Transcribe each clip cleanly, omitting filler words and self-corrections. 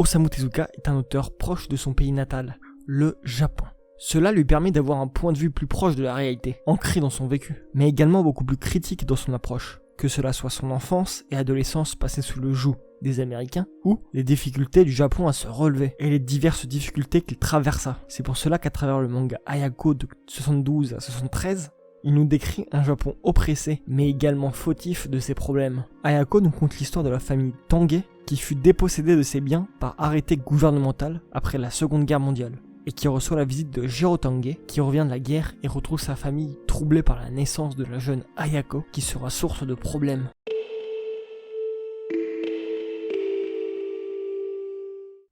Osamu Tezuka est un auteur proche de son pays natal, le Japon. Cela lui permet d'avoir un point de vue plus proche de la réalité, ancré dans son vécu, mais également beaucoup plus critique dans son approche, que cela soit son enfance et adolescence passée sous le joug des Américains, ou les difficultés du Japon à se relever, et les diverses difficultés qu'il traversa. C'est pour cela qu'à travers le manga Ayako de 72 à 73, il nous décrit un Japon oppressé, mais également fautif de ses problèmes. Ayako nous conte l'histoire de la famille Tange, qui fut dépossédée de ses biens par arrêté gouvernemental après la Seconde Guerre mondiale, et qui reçoit la visite de Jiro Tange, qui revient de la guerre et retrouve sa famille troublée par la naissance de la jeune Ayako, qui sera source de problèmes.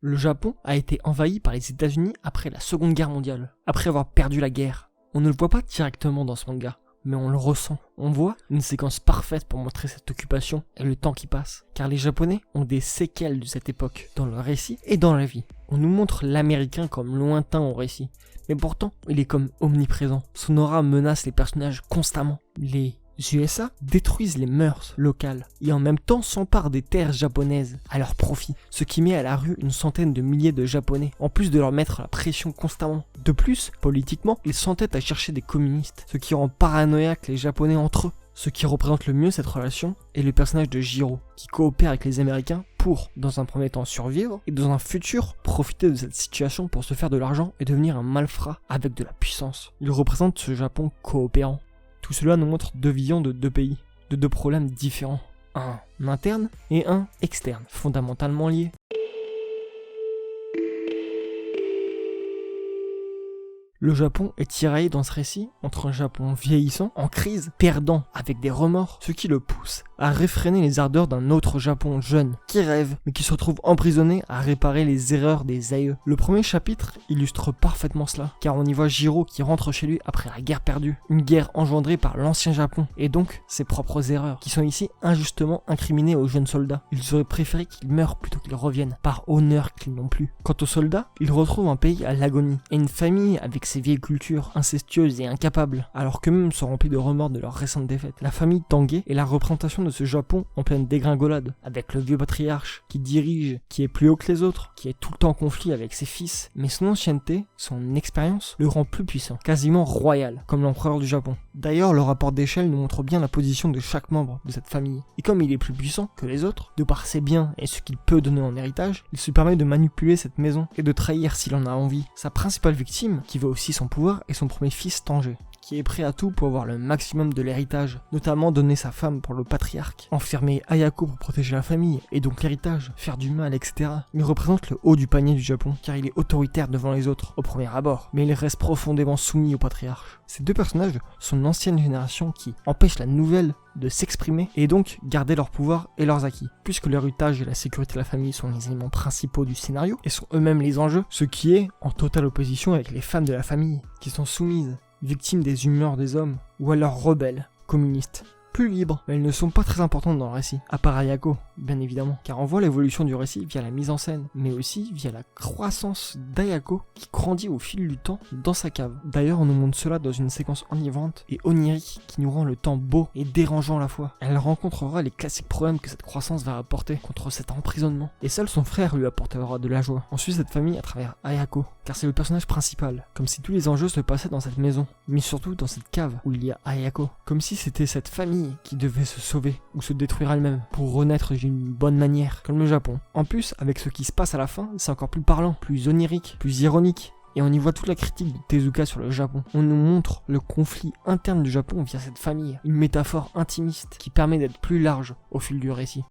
Le Japon a été envahi par les États-Unis après la Seconde Guerre mondiale, après avoir perdu la guerre. On ne le voit pas directement dans ce manga, mais on le ressent. On voit une séquence parfaite pour montrer cette occupation et le temps qui passe, car les Japonais ont des séquelles de cette époque, dans le récit et dans la vie. On nous montre l'Américain comme lointain au récit, mais pourtant il est comme omniprésent. Son aura menace les personnages constamment. Les USA détruisent les mœurs locales et en même temps s'emparent des terres japonaises à leur profit, ce qui met à la rue une centaine de milliers de Japonais, en plus de leur mettre la pression constamment. De plus, politiquement, ils s'entêtent à chercher des communistes, ce qui rend paranoïaques les Japonais entre eux. Ce qui représente le mieux cette relation est le personnage de Jiro, qui coopère avec les Américains pour, dans un premier temps, survivre, et dans un futur, profiter de cette situation pour se faire de l'argent et devenir un malfrat avec de la puissance. Il représente ce Japon coopérant. Tout cela nous montre deux visions de deux pays, de deux problèmes différents, un interne et un externe, fondamentalement liés. Le Japon est tiraillé dans ce récit entre un Japon vieillissant, en crise, perdant, avec des remords, ce qui le pousse à réfréner les ardeurs d'un autre Japon jeune, qui rêve, mais qui se retrouve emprisonné à réparer les erreurs des aïeux. Le premier chapitre illustre parfaitement cela, car on y voit Jiro qui rentre chez lui après la guerre perdue, une guerre engendrée par l'ancien Japon, et donc ses propres erreurs, qui sont ici injustement incriminées aux jeunes soldats. Ils auraient préféré qu'ils meurent plutôt qu'ils reviennent, par honneur qu'ils n'ont plus. Quant aux soldats, ils retrouvent un pays à l'agonie, et une famille avec ses vieilles cultures, incestueuses et incapables, alors qu'eux-mêmes sont remplis de remords de leur récente défaite. La famille Tange est la représentation de ce Japon en pleine dégringolade, avec le vieux patriarche qui dirige, qui est plus haut que les autres, qui est tout le temps en conflit avec ses fils, mais son ancienneté, son expérience, le rend plus puissant, quasiment royal, comme l'empereur du Japon. D'ailleurs, le rapport d'échelle nous montre bien la position de chaque membre de cette famille, et comme il est plus puissant que les autres, de par ses biens et ce qu'il peut donner en héritage, il se permet de manipuler cette maison et de trahir s'il en a envie. Sa principale victime, qui veut aussi son pouvoir, est son premier fils Tange, qui est prêt à tout pour avoir le maximum de l'héritage, notamment donner sa femme pour le patriarque, enfermer Ayako pour protéger la famille, et donc l'héritage, faire du mal, etc. Il représente le haut du panier du Japon, car il est autoritaire devant les autres, au premier abord, mais il reste profondément soumis au patriarche. Ces deux personnages sont l'ancienne génération qui empêche la nouvelle de s'exprimer et donc garder leur pouvoir et leurs acquis. Puisque l'héritage et la sécurité de la famille sont les éléments principaux du scénario et sont eux-mêmes les enjeux, ce qui est en totale opposition avec les femmes de la famille, qui sont soumises, victimes des humeurs des hommes, ou alors rebelles, communistes. Plus libres, mais elles ne sont pas très importantes dans le récit, à part Ayako, bien évidemment, car on voit l'évolution du récit via la mise en scène, mais aussi via la croissance d'Ayako qui grandit au fil du temps dans sa cave. D'ailleurs, on nous montre cela dans une séquence enivrante et onirique qui nous rend le temps beau et dérangeant à la fois. Elle rencontrera les classiques problèmes que cette croissance va apporter contre cet emprisonnement, et seul son frère lui apportera de la joie. On suit cette famille à travers Ayako, car c'est le personnage principal, comme si tous les enjeux se passaient dans cette maison, mais surtout dans cette cave où il y a Ayako, comme si c'était cette famille qui devait se sauver ou se détruire elle-même pour renaître d'une bonne manière, comme le Japon. En plus, avec ce qui se passe à la fin, c'est encore plus parlant, plus onirique, plus ironique. Et on y voit toute la critique de Tezuka sur le Japon. On nous montre le conflit interne du Japon via cette famille, une métaphore intimiste qui permet d'être plus large au fil du récit.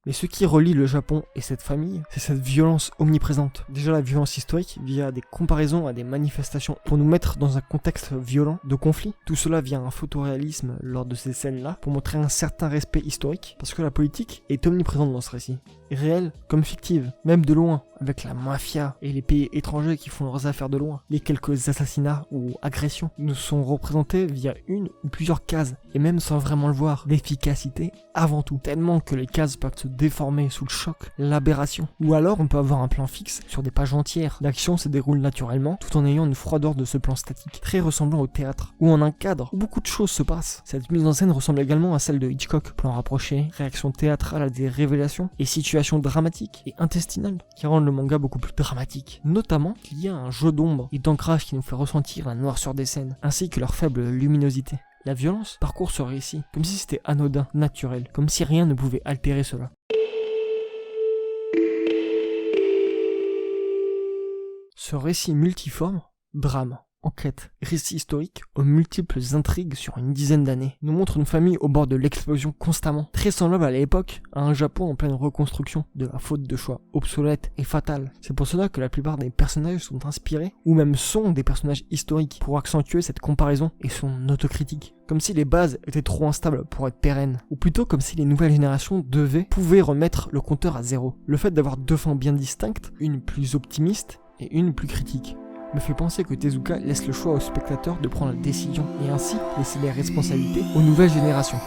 Mais ce qui relie le Japon et cette famille, c'est cette violence omniprésente. Déjà la violence historique via des comparaisons à des manifestations pour nous mettre dans un contexte violent de conflit. Tout cela via un photoréalisme lors de ces scènes-là pour montrer un certain respect historique, parce que la politique est omniprésente dans ce récit. Réelle comme fictive, même de loin, avec la mafia et les pays étrangers qui font leurs affaires de loin. Les quelques assassinats ou agressions nous sont représentés via une ou plusieurs cases, et même sans vraiment le voir. L'efficacité avant tout, tellement que les cases peuvent se déformé sous le choc, l'aberration. Ou alors on peut avoir un plan fixe sur des pages entières. L'action se déroule naturellement tout en ayant une froideur de ce plan statique, très ressemblant au théâtre, ou en un cadre où beaucoup de choses se passent. Cette mise en scène ressemble également à celle de Hitchcock, plan rapproché, réaction théâtrale à des révélations et situations dramatiques et intestinales qui rendent le manga beaucoup plus dramatique. Notamment qu'il y a un jeu d'ombre et d'ancrage qui nous fait ressentir la noirceur des scènes, ainsi que leur faible luminosité. La violence parcourt ce récit, comme si c'était anodin, naturel, comme si rien ne pouvait altérer cela. Ce récit multiforme, drame, enquête, récit historique aux multiples intrigues sur une dizaine d'années, nous montre une famille au bord de l'explosion constamment, très semblable à l'époque à un Japon en pleine reconstruction de la faute de choix obsolète et fatale. C'est pour cela que la plupart des personnages sont inspirés, ou même sont des personnages historiques, pour accentuer cette comparaison et son autocritique. Comme si les bases étaient trop instables pour être pérennes, ou plutôt comme si les nouvelles générations pouvaient remettre le compteur à zéro. Le fait d'avoir deux fins bien distinctes, une plus optimiste et une plus critique, me fait penser que Tezuka laisse le choix aux spectateurs de prendre la décision et ainsi laisser les responsabilités aux nouvelles générations.